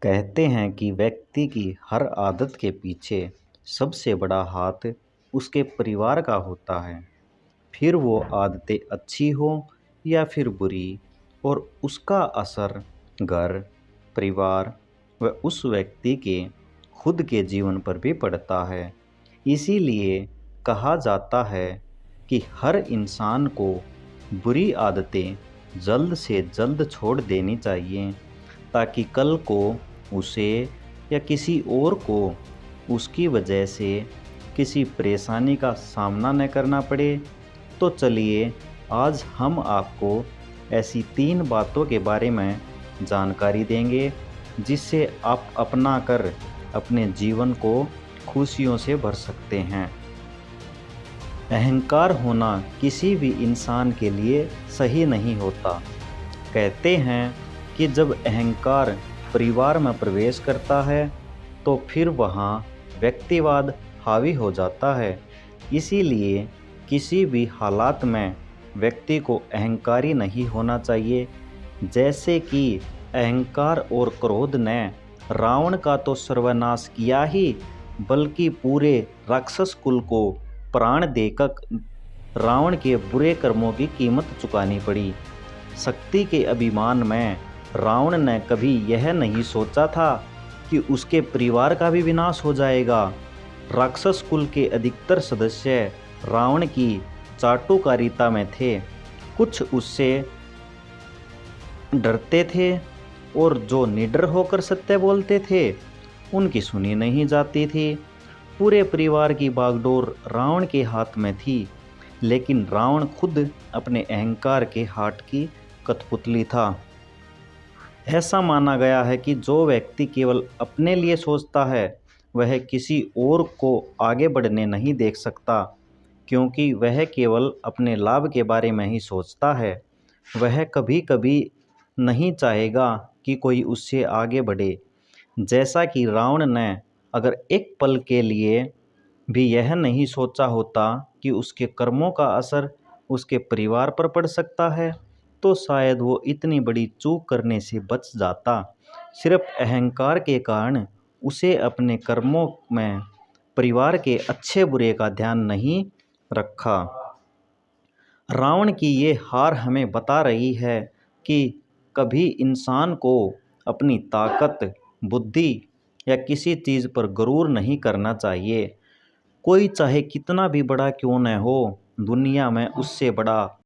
कहते हैं कि व्यक्ति की हर आदत के पीछे सबसे बड़ा हाथ उसके परिवार का होता है। फिर वो आदतें अच्छी हो या फिर बुरी, और उसका असर घर, परिवार व उस व्यक्ति के खुद के जीवन पर भी पड़ता है। इसीलिए कहा जाता है कि हर इंसान को बुरी आदतें जल्द से जल्द छोड़ देनी चाहिए, ताकि कल को उसे या किसी और को उसकी वजह से किसी परेशानी का सामना न करना पड़े। तो चलिए, आज हम आपको ऐसी 3 बातों के बारे में जानकारी देंगे, जिससे आप अपना कर अपने जीवन को खुशियों से भर सकते हैं। अहंकार होना किसी भी इंसान के लिए सही नहीं होता। कहते हैं कि जब अहंकार परिवार में प्रवेश करता है तो फिर वहाँ व्यक्तिवाद हावी हो जाता है। इसीलिए किसी भी हालात में व्यक्ति को अहंकारी नहीं होना चाहिए। जैसे कि अहंकार और क्रोध ने रावण का तो सर्वनाश किया ही, बल्कि पूरे राक्षस कुल को प्राण देकर रावण के बुरे कर्मों की कीमत चुकानी पड़ी। शक्ति के अभिमान में रावण ने कभी यह नहीं सोचा था कि उसके परिवार का भी विनाश हो जाएगा। राक्षस कुल के अधिकतर सदस्य रावण की चाटुकारिता में थे। कुछ उससे डरते थे, और जो निडर होकर सत्य बोलते थे उनकी सुनी नहीं जाती थी। पूरे परिवार की बागडोर रावण के हाथ में थी, लेकिन रावण खुद अपने अहंकार के हाथ की कठपुतली था। ऐसा माना गया है कि जो व्यक्ति केवल अपने लिए सोचता है वह किसी और को आगे बढ़ने नहीं देख सकता, क्योंकि वह केवल अपने लाभ के बारे में ही सोचता है। वह कभी कभी नहीं चाहेगा कि कोई उससे आगे बढ़े। जैसा कि रावण ने अगर एक पल के लिए भी यह नहीं सोचा होता कि उसके कर्मों का असर उसके परिवार पर पड़ सकता है, तो शायद वो इतनी बड़ी चूक करने से बच जाता। सिर्फ अहंकार के कारण उसे अपने कर्मों में परिवार के अच्छे बुरे का ध्यान नहीं रखा। रावण की ये हार हमें बता रही है कि कभी इंसान को अपनी ताकत, बुद्धि या किसी चीज़ पर गरूर नहीं करना चाहिए। कोई चाहे कितना भी बड़ा क्यों न हो, दुनिया में उससे बड़ा